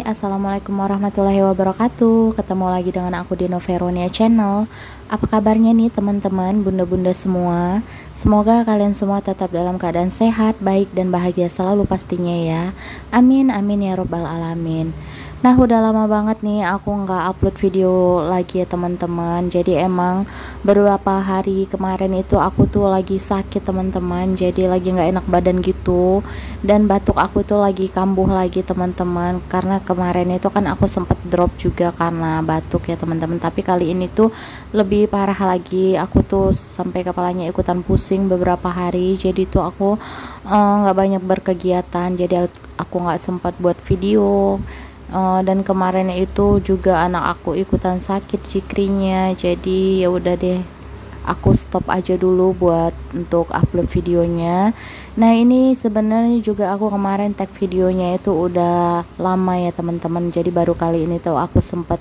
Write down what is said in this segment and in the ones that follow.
Assalamualaikum warahmatullahi wabarakatuh. Ketemu lagi dengan aku di Noveronia Channel. Apa kabarnya nih teman-teman, bunda-bunda semua? Semoga kalian semua tetap dalam keadaan sehat, baik dan bahagia selalu pastinya ya. Amin amin ya robbal alamin. Nah, udah lama banget nih aku nggak upload video lagi ya teman-teman. Jadi emang beberapa hari kemarin itu aku tuh lagi sakit teman-teman. Jadi lagi nggak enak badan gitu. Dan batuk aku tuh lagi kambuh lagi teman-teman. Karena kemarin itu kan aku sempet drop juga karena batuk ya teman-teman. Tapi kali ini tuh lebih parah lagi. Aku tuh sampai kepalanya ikutan pusing beberapa hari. Jadi tuh aku nggak banyak berkegiatan. Jadi aku nggak sempat buat video. Dan kemarin itu juga anak aku ikutan sakit cikrinya, jadi ya udah deh aku stop aja dulu buat untuk upload videonya. Nah, ini sebenarnya juga aku kemarin tag videonya itu udah lama ya teman-teman, jadi baru kali ini tuh aku sempet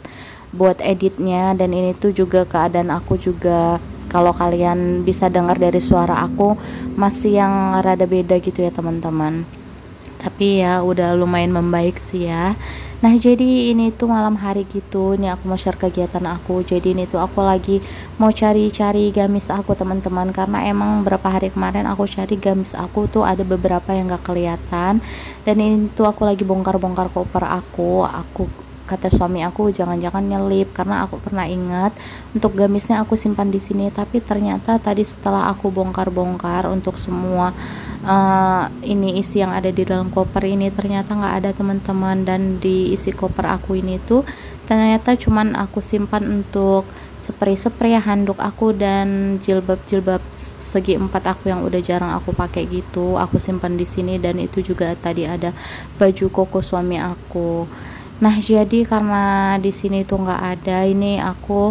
buat editnya. Dan ini tuh juga keadaan aku juga, kalau kalian bisa dengar dari suara aku, masih yang rada beda gitu ya teman-teman, tapi ya udah lumayan membaik sih ya. Nah, jadi ini tuh malam hari gitu, ini aku mau share kegiatan aku. Jadi ini tuh aku lagi mau cari-cari gamis aku teman-teman, karena emang beberapa hari kemarin aku cari gamis aku tuh ada beberapa yang gak kelihatan. Dan ini tuh aku lagi bongkar-bongkar koper aku kata suami aku jangan-jangan nyelip, karena aku pernah ingat untuk gamisnya aku simpan di sini. Tapi ternyata tadi setelah aku bongkar-bongkar untuk semua ini isi yang ada di dalam koper ini, ternyata nggak ada teman-teman. Dan di isi koper aku ini tuh ternyata cuman aku simpan untuk spray-spray, handuk aku, dan jilbab-jilbab segi empat aku yang udah jarang aku pakai gitu, aku simpan di sini. Dan itu juga tadi ada baju koko suami aku. Nah, jadi karena di sini tuh nggak ada, ini aku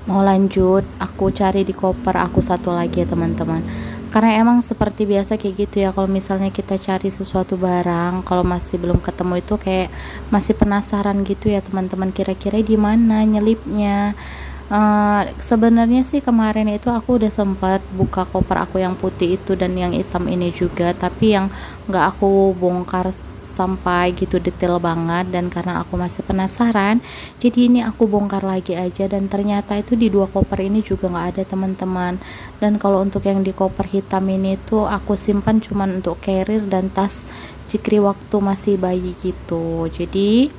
mau lanjut aku cari di koper aku satu lagi ya teman-teman. Karena emang seperti biasa kayak gitu ya, kalau misalnya kita cari sesuatu barang, kalau masih belum ketemu itu kayak masih penasaran gitu ya teman-teman, kira-kira di mana nyelipnya. Sebenarnya sih kemarin itu aku udah sempat buka koper aku yang putih itu dan yang hitam ini juga, tapi yang nggak aku bongkar sampai gitu detail banget. Dan karena aku masih penasaran, jadi ini aku bongkar lagi aja. Dan ternyata itu di dua koper ini juga nggak ada teman-teman. Dan kalau untuk yang di koper hitam ini tuh aku simpan cuman untuk carrier dan tas cikri waktu masih bayi gitu. Jadi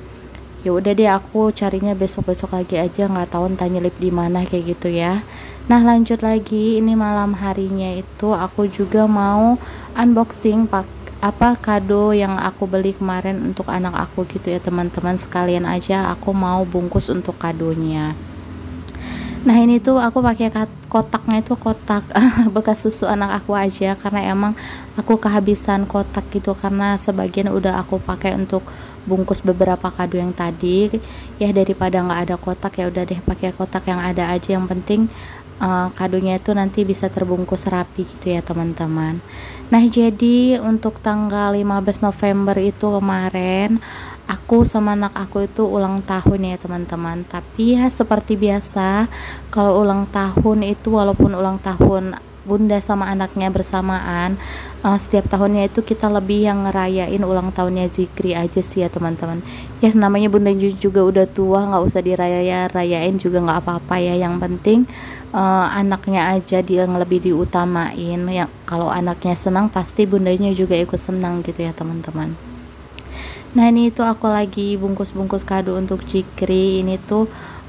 ya udah deh aku carinya besok-besok lagi aja, nggak tahu entah nyelip di mana kayak gitu ya. Nah, lanjut lagi, ini malam harinya itu aku juga mau unboxing kado yang aku beli kemarin untuk anak aku gitu ya teman-teman. Sekalian aja aku mau bungkus untuk kadonya. Nah, ini tuh aku pakai kotaknya itu kotak bekas susu anak aku aja, karena emang aku kehabisan kotak gitu, karena sebagian udah aku pakai untuk bungkus beberapa kado yang tadi ya. Daripada nggak ada kotak, ya udah deh pakai kotak yang ada aja, yang penting kadonya itu nanti bisa terbungkus rapi gitu ya teman-teman. Nah, jadi untuk tanggal 15 November itu kemarin aku sama anak aku itu ulang tahun ya teman-teman. Tapi ya seperti biasa, kalau ulang tahun itu walaupun ulang tahun bunda sama anaknya bersamaan, setiap tahunnya itu kita lebih yang ngerayain ulang tahunnya Zikri aja sih ya teman-teman. Ya namanya bunda juga udah tua, nggak usah rayain juga nggak apa-apa ya. Yang penting anaknya aja dia yang lebih diutamain ya. Kalau anaknya senang pasti bundanya juga ikut senang gitu ya teman-teman. Nah, ini tuh aku lagi bungkus-bungkus kado untuk Cikri. Ini tuh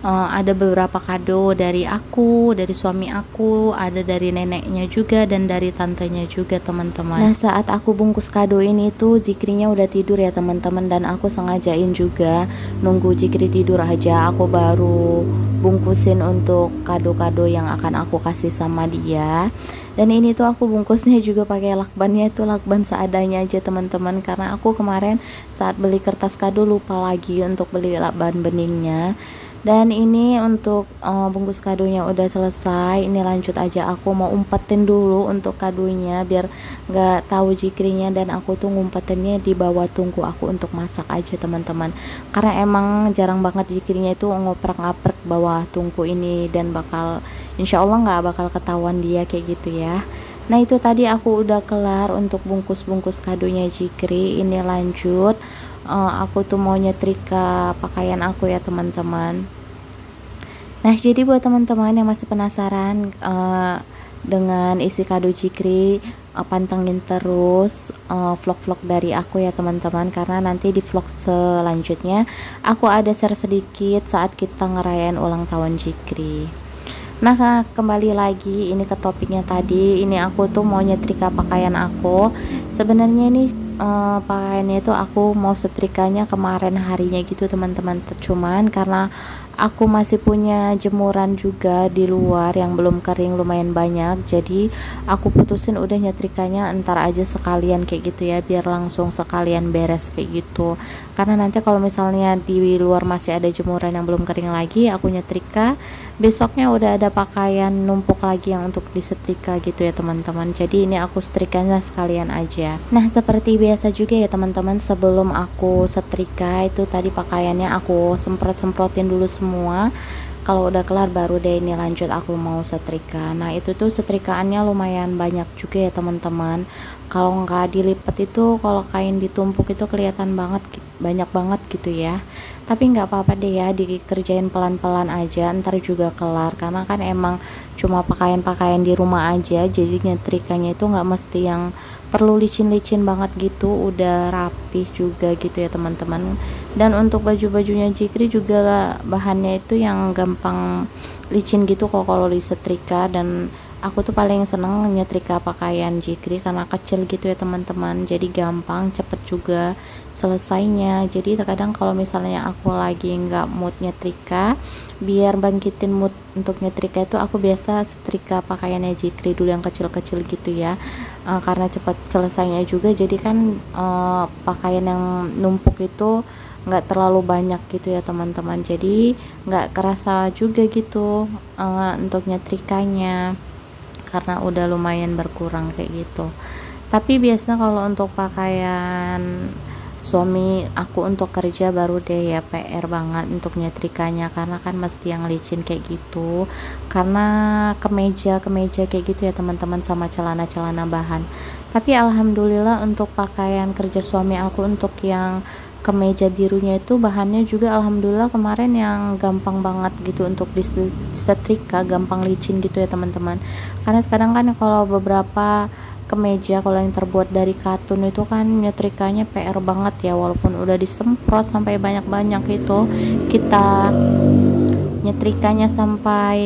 ada beberapa kado dari aku, dari suami aku, ada dari neneknya juga, dan dari tantenya juga teman-teman. Nah, saat aku bungkus kado ini tuh Zikrinya udah tidur ya teman-teman, dan aku sengajain juga nunggu Zikri tidur aja aku baru bungkusin untuk kado-kado yang akan aku kasih sama dia. Dan ini tuh aku bungkusnya juga pakai lakbannya itu lakban seadanya aja teman-teman, karena aku kemarin saat beli kertas kado lupa lagi untuk beli lakban beningnya. Dan ini untuk bungkus kadonya udah selesai. Ini lanjut aja aku mau umpetin dulu untuk kadonya biar nggak tahu Zikrinya. Dan aku tuh ngumpetinnya di bawah tungku aku untuk masak aja teman-teman, karena emang jarang banget Zikrinya itu ngoprek-ngaprek bawah tungku ini, dan insya Allah nggak bakal ketahuan dia kayak gitu ya. Nah, itu tadi aku udah kelar untuk bungkus-bungkus kadonya Zikri. Ini lanjut aku tuh mau nyetrika pakaian aku ya teman-teman. Nah, jadi buat teman-teman yang masih penasaran dengan isi kado Jikri, pantengin terus vlog-vlog dari aku ya teman-teman, karena nanti di vlog selanjutnya aku ada share sedikit saat kita ngerayain ulang tahun Jikri. Nah, kembali lagi ini ke topiknya tadi. Ini aku tuh mau nyetrika pakaian aku. Sebenarnya ini pakaiannya itu aku mau setrikanya kemarin harinya gitu teman-teman. Cuman karena aku masih punya jemuran juga di luar yang belum kering lumayan banyak, jadi aku putusin udah nyetrikanya entar aja sekalian kayak gitu ya, biar langsung sekalian beres kayak gitu. Karena nanti kalau misalnya di luar masih ada jemuran yang belum kering lagi, aku nyetrika, besoknya udah ada pakaian numpuk lagi yang untuk disetrika gitu ya teman-teman. Jadi ini aku setrikanya sekalian aja. Nah, seperti biasa juga ya teman-teman, sebelum aku setrika itu tadi pakaiannya aku semprotin dulu semua. Kalau udah kelar baru deh ini lanjut aku mau setrika. Nah, itu tuh setrikaannya lumayan banyak juga ya teman-teman. Kalau nggak dilipat itu, kalau kain ditumpuk itu kelihatan banget, banyak banget gitu ya. Tapi nggak apa-apa deh ya, dikerjain pelan-pelan aja, ntar juga kelar. Karena kan emang cuma pakaian-pakaian di rumah aja, jadi nyetrikanya itu nggak mesti yang perlu licin-licin banget gitu, udah rapih juga gitu ya teman-teman. Dan untuk baju-bajunya Jikri juga bahannya itu yang gampang licin gitu kok kalau disetrika, dan aku tuh paling seneng nyetrika pakaian Jikri karena kecil gitu ya teman-teman, jadi gampang cepet juga selesainya. Jadi terkadang kalau misalnya aku lagi nggak mood nyetrika, biar bangkitin mood untuk nyetrika itu aku biasa setrika pakaiannya Jikri dulu yang kecil-kecil gitu ya. Karena cepat selesainya juga, jadi kan pakaian yang numpuk itu nggak terlalu banyak gitu ya teman-teman, jadi nggak kerasa juga gitu untuk nyetrikanya karena udah lumayan berkurang kayak gitu. Tapi biasa kalau untuk pakaian suami aku untuk kerja baru deh ya PR banget untuk nyetrikanya, karena kan mesti yang licin kayak gitu, karena kemeja kayak gitu ya teman-teman, sama celana bahan. Tapi alhamdulillah untuk pakaian kerja suami aku untuk yang kemeja birunya itu bahannya juga alhamdulillah kemarin yang gampang banget gitu untuk disetrika, gampang licin gitu ya teman-teman. Karena kadang kan kalau beberapa kemeja kalau yang terbuat dari katun itu kan nyetrikanya PR banget ya, walaupun udah disemprot sampai banyak-banyak itu, kita nyetrikanya sampai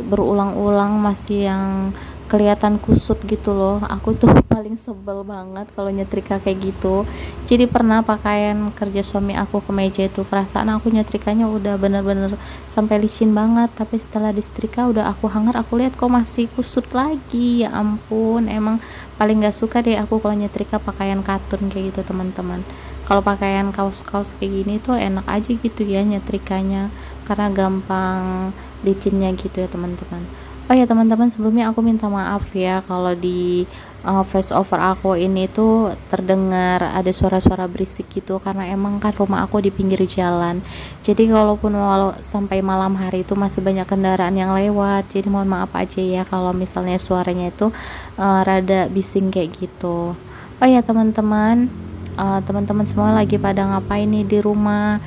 berulang-ulang masih yang kelihatan kusut gitu loh. Aku tuh paling sebel banget kalau nyetrika kayak gitu. Jadi pernah pakaian kerja suami aku kemeja itu, perasaan aku nyetrikanya udah bener-bener sampai licin banget, tapi setelah disetrika udah aku hanger, aku lihat kok masih kusut lagi. Ya ampun, emang paling gak suka deh aku kalau nyetrika pakaian katun kayak gitu teman-teman. Kalau pakaian kaos-kaos kayak gini tuh enak aja gitu ya nyetrikanya, karena gampang licinnya gitu ya teman-teman. Oh ya teman-teman, sebelumnya aku minta maaf ya kalau di voice over aku ini tuh terdengar ada suara-suara berisik gitu, karena emang kan rumah aku di pinggir jalan. Jadi kalaupun walau sampai malam hari itu masih banyak kendaraan yang lewat, jadi mohon maaf aja ya kalau misalnya suaranya itu rada bising kayak gitu. Oh ya teman-teman, teman-teman semua lagi pada ngapain nih di rumah?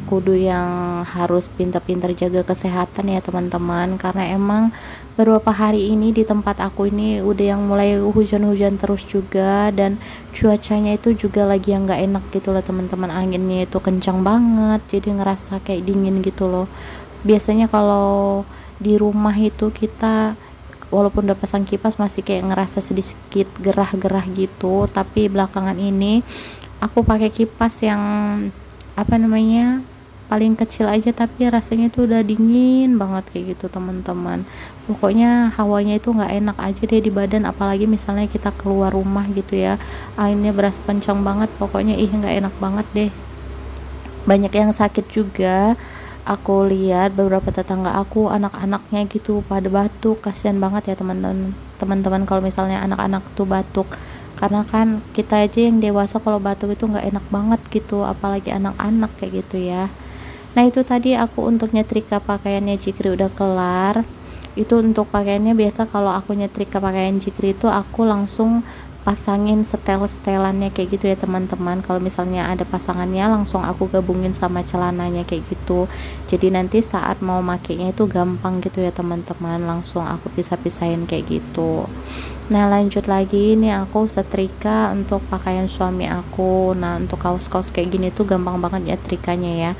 Kudu yang harus pintar-pintar jaga kesehatan ya teman-teman, karena emang beberapa hari ini di tempat aku ini udah yang mulai hujan-hujan terus juga, dan cuacanya itu juga lagi yang nggak enak gitu loh teman-teman. Anginnya itu kencang banget, jadi ngerasa kayak dingin gitu loh. Biasanya kalau di rumah itu kita walaupun udah pasang kipas masih kayak ngerasa sedikit gerah-gerah gitu, tapi belakangan ini aku pakai kipas yang apa namanya paling kecil aja, tapi rasanya tuh udah dingin banget kayak gitu teman-teman. Pokoknya hawanya itu nggak enak aja deh di badan, apalagi misalnya kita keluar rumah gitu ya, anginnya berasa kencang banget, pokoknya nggak enak banget deh. Banyak yang sakit juga, aku lihat beberapa tetangga aku anak-anaknya gitu pada batuk, kasihan banget ya teman-teman kalau misalnya anak-anak tuh batuk, karena kan kita aja yang dewasa kalau batuk itu nggak enak banget gitu, apalagi anak-anak kayak gitu ya. Nah, itu tadi aku untuk nyetrika pakaiannya Jikri udah kelar. Itu untuk pakaiannya biasa kalau aku nyetrika pakaian Jikri itu aku langsung pasangin setelannya kayak gitu ya teman-teman. Kalau misalnya ada pasangannya langsung aku gabungin sama celananya kayak gitu, jadi nanti saat mau makainya itu gampang gitu ya teman-teman, langsung aku pisah-pisahin kayak gitu. Nah lanjut lagi, ini aku setrika untuk pakaian suami aku. Nah untuk kaos-kaos kayak gini tuh gampang banget ya trikanya ya.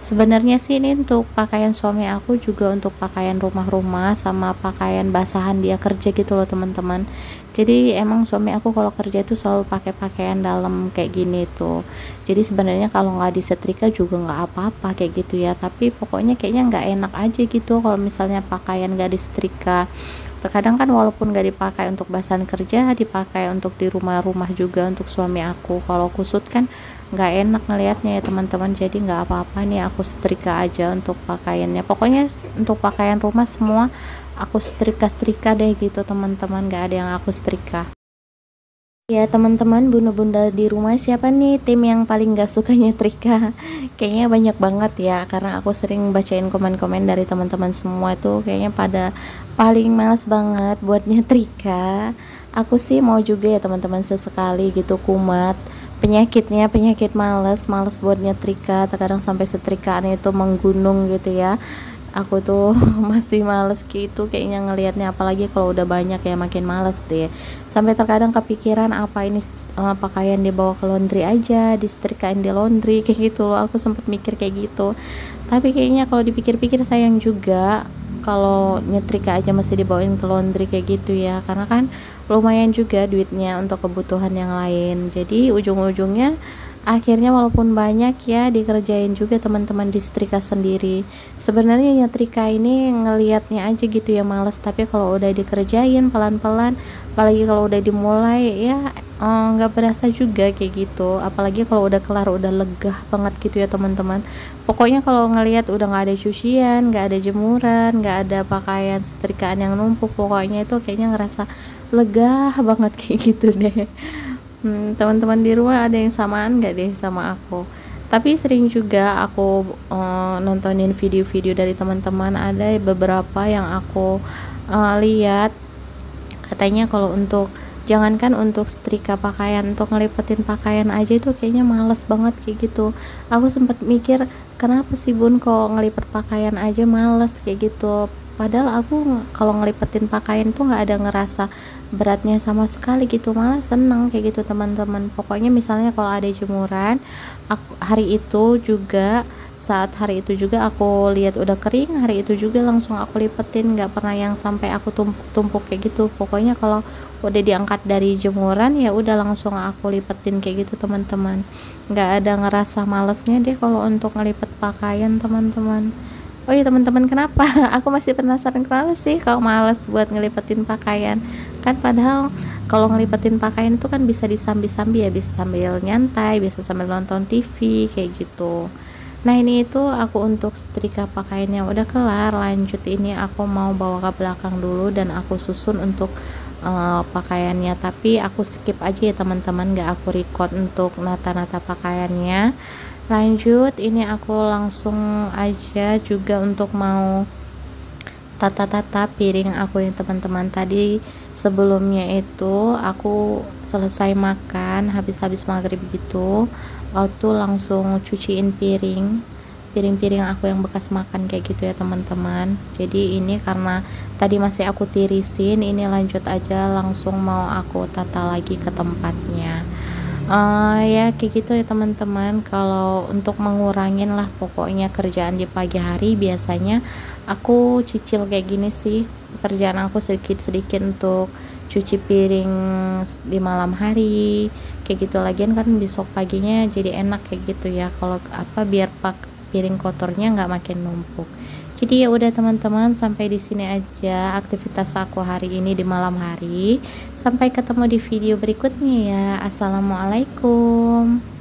Sebenarnya sih ini untuk pakaian suami aku juga untuk pakaian rumah-rumah sama pakaian basahan dia kerja gitu loh teman-teman. Jadi emang suami aku kalau kerja itu selalu pakai pakaian dalam kayak gini tuh. Jadi sebenarnya kalau nggak disetrika juga nggak apa-apa kayak gitu ya, tapi pokoknya kayaknya nggak enak aja gitu kalau misalnya pakaian nggak disetrika. Terkadang kan walaupun gak dipakai untuk bahasan kerja, dipakai untuk di rumah-rumah juga untuk suami aku. Kalau kusut kan nggak enak ngelihatnya ya teman-teman, jadi nggak apa-apa nih aku setrika aja untuk pakaiannya. Pokoknya untuk pakaian rumah semua aku setrika-setrika deh gitu teman-teman, nggak ada yang aku setrika. Ya teman-teman, bunda-bunda di rumah siapa nih tim yang paling gak suka nyetrika? Kayaknya banyak banget ya, karena aku sering bacain komen-komen dari teman-teman semua tuh kayaknya pada paling males banget buat nyetrika. Aku sih mau juga ya teman-teman sesekali gitu kumat. Penyakitnya penyakit males buat nyetrika, terkadang sampai setrikaan itu menggunung gitu ya. Aku tuh masih males gitu kayaknya ngelihatnya, apalagi kalau udah banyak ya makin males deh. Sampai terkadang kepikiran apa ini pakaian dibawa ke laundry aja, disetrikain di laundry kayak gitu loh. Aku sempat mikir kayak gitu, tapi kayaknya kalau dipikir-pikir sayang juga kalau nyetrika aja masih dibawain ke laundry kayak gitu ya, karena kan lumayan juga duitnya untuk kebutuhan yang lain. Jadi ujung-ujungnya akhirnya walaupun banyak ya dikerjain juga teman-teman, disetrika sendiri. Sebenarnya nyetrika ini ngelihatnya aja gitu ya males, tapi kalau udah dikerjain pelan-pelan, apalagi kalau udah dimulai ya nggak berasa juga kayak gitu. Apalagi kalau udah kelar udah lega banget gitu ya teman-teman. Pokoknya kalau ngelihat udah nggak ada cucian, nggak ada jemuran, nggak ada pakaian setrikaan yang numpuk, pokoknya itu kayaknya ngerasa lega banget kayak gitu deh. Teman-teman di rumah ada yang samaan nggak deh sama aku? Tapi sering juga aku nontonin video-video dari teman-teman, ada beberapa yang aku lihat katanya kalau untuk jangankan untuk setrika pakaian, untuk ngelipetin pakaian aja itu kayaknya males banget kayak gitu. Aku sempat mikir kenapa sih bun kok ngelipet pakaian aja males kayak gitu, padahal aku kalau ngelipetin pakaian tuh nggak ada ngerasa beratnya sama sekali gitu, malah seneng kayak gitu teman-teman. Pokoknya misalnya kalau ada jemuran, saat hari itu juga aku lihat udah kering, hari itu juga langsung aku lipetin, nggak pernah yang sampai aku tumpuk-tumpuk kayak gitu. Pokoknya kalau udah diangkat dari jemuran ya udah langsung aku lipetin kayak gitu teman-teman, nggak ada ngerasa malesnya deh kalau untuk ngelipet pakaian teman-teman. Oh iya teman-teman, kenapa? Aku masih penasaran kenapa sih kalau males buat ngelipetin pakaian? Kan padahal kalau ngelipetin pakaian itu kan bisa disambi-sambi ya, bisa sambil nyantai, bisa sambil nonton TV kayak gitu. Nah ini itu aku untuk setrika pakaiannya udah kelar. Lanjut ini aku mau bawa ke belakang dulu dan aku susun untuk pakaiannya, tapi aku skip aja ya teman-teman, gak aku record untuk nata-nata pakaiannya. Lanjut ini aku langsung aja juga untuk mau tata-tata piring aku ya teman-teman. Tadi sebelumnya itu aku selesai makan, habis maghrib gitu, waktu langsung cuciin piring-piring aku yang bekas makan kayak gitu ya teman-teman. Jadi ini karena tadi masih aku tirisin, ini lanjut aja langsung mau aku tata lagi ke tempatnya. Ya kayak gitu ya teman-teman. Kalau untuk mengurangin lah pokoknya kerjaan di pagi hari, biasanya aku cicil kayak gini sih pekerjaan aku, sedikit-sedikit untuk cuci piring di malam hari kayak gitu. Lagian kan besok paginya jadi enak kayak gitu ya, kalau apa biar piring kotornya nggak makin numpuk. Jadi ya udah teman-teman, sampai di sini aja aktivitas aku hari ini di malam hari. Sampai ketemu di video berikutnya ya. Assalamualaikum.